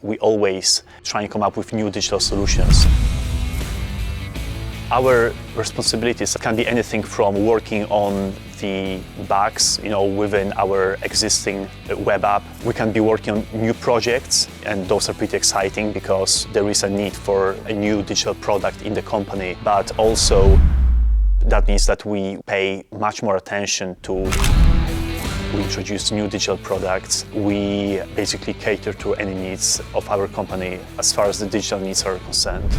We always try and come up with new digital solutions. Our responsibilities can be anything from working on the bugs, within our existing web app. We can be working on new projects, and those are pretty exciting because there is a need for a new digital product in the company. But also, that means that we pay much more attention to. We introduce new digital products. We basically cater to any needs of our company as far as the digital needs are concerned.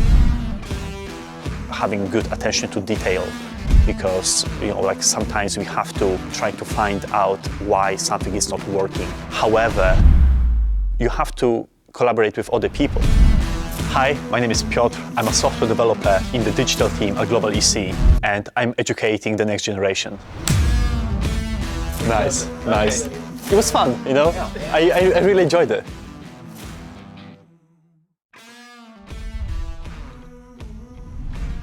Having good attention to detail, because sometimes we have to try to find out why something is not working. However, you have to collaborate with other people. Hi, my name is Piotr. I'm a software developer in the digital team at Global E&C, and I'm educating the next generation. Nice. It was fun, I really enjoyed it.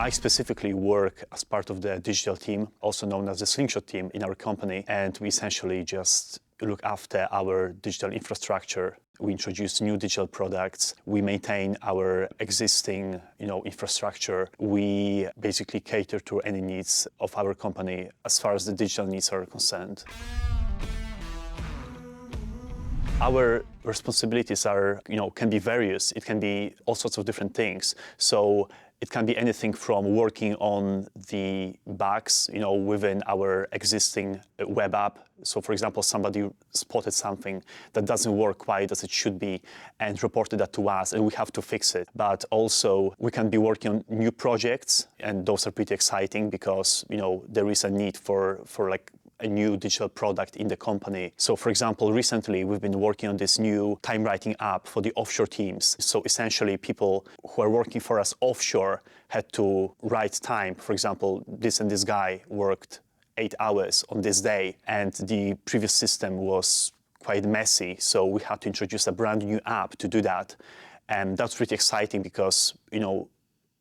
I specifically work as part of the digital team, also known as the Slingshot team in our company, and we essentially just look after our digital infrastructure. We introduce new digital products. We maintain our existing, infrastructure. We basically cater to any needs of our company as far as the digital needs are concerned. Our responsibilities are, can be various. It can be all sorts of different things. So it can be anything from working on the bugs, within our existing web app. So, for example, somebody spotted something that doesn't work quite as it should be and reported that to us, and we have to fix it. But also, we can be working on new projects, and those are pretty exciting because, there is a need for a new digital product in the company. So, for example, recently we've been working on this new time writing app for the offshore teams. So essentially people who are working for us offshore had to write time. For example, this and this guy worked 8 hours on this day, and the previous system was quite messy. So we had to introduce a brand new app to do that. And that's pretty exciting because,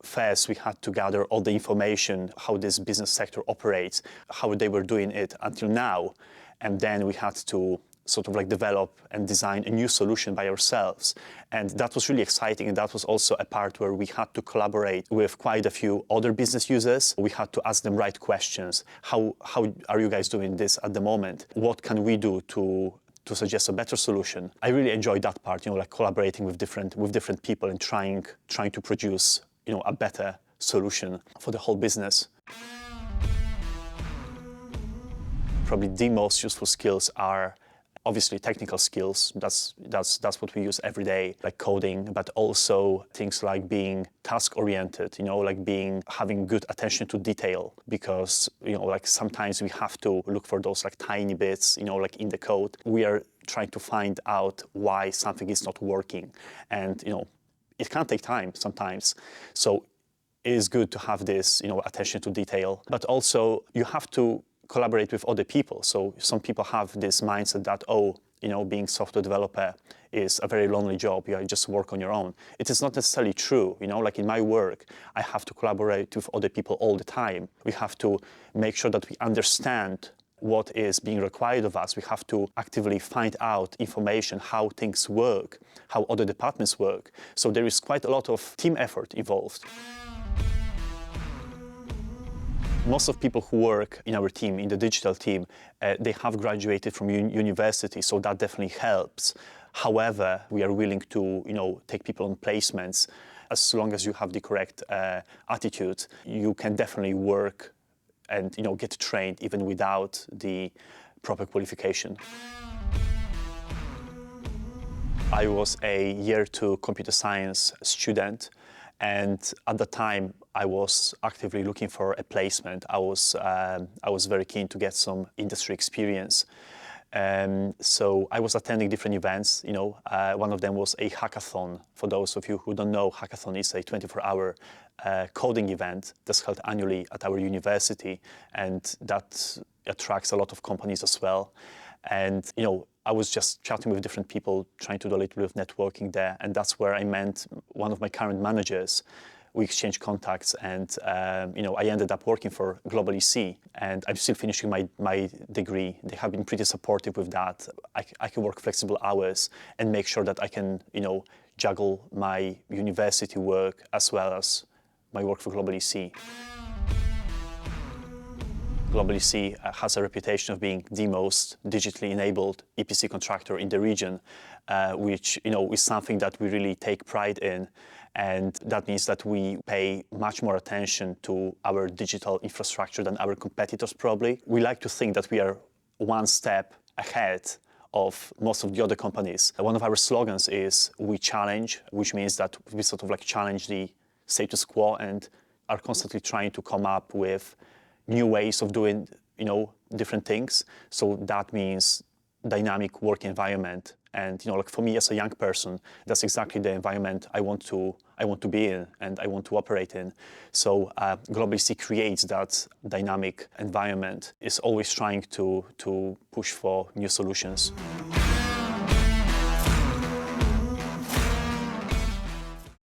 first, we had to gather all the information, how this business sector operates, how they were doing it until now. And then we had to sort of develop and design a new solution by ourselves. And that was really exciting. And that was also a part where we had to collaborate with quite a few other business users. We had to ask them right questions. How are you guys doing this at the moment? What can we do to suggest a better solution? I really enjoyed that part, collaborating with different people and trying to produce a better solution for the whole business. Probably the most useful skills are obviously technical skills. That's what we use every day, like coding, but also things like being task-oriented, having good attention to detail, because sometimes we have to look for those tiny bits, in the code. We are trying to find out why something is not working, and it can take time sometimes. So it is good to have this, attention to detail. But also you have to collaborate with other people. So some people have this mindset that, being software developer is a very lonely job. You just work on your own. It is not necessarily true. In my work, I have to collaborate with other people all the time. We have to make sure that we understand what is being required of us. We have to actively find out information, how things work, how other departments work. So there is quite a lot of team effort involved. Most of people who work in our team, in the digital team, they have graduated from university, so that definitely helps. However, we are willing to, take people on placements. As long as you have the correct attitude, you can definitely work and get trained even without the proper qualification. I was a year 2 computer science student, and at the time I was actively looking for a placement. I was very keen to get some industry experience. So I was attending different events. One of them was a hackathon. For those of you who don't know, hackathon is a 24-hour coding event that's held annually at our university, and that attracts a lot of companies as well. And I was just chatting with different people, trying to do a little bit of networking there, and that's where I met one of my current managers. We exchanged contacts, and I ended up working for Global E&C, and I'm still finishing my degree. They have been pretty supportive with that. I can work flexible hours and make sure that I can juggle my university work as well as my work for Global E&C. Global E&C has a reputation of being the most digitally enabled EPC contractor in the region, which is something that we really take pride in, and that means that we pay much more attention to our digital infrastructure than our competitors probably. We like to think that we are one step ahead of most of the other companies. One of our slogans is "We challenge," which means that we sort of like challenge the status quo and are constantly trying to come up with new ways of doing, different things. So that means dynamic work environment. And, like for me as a young person, that's exactly the environment I want to be in and I want to operate in. So Global E&C creates that dynamic environment, is always trying to push for new solutions.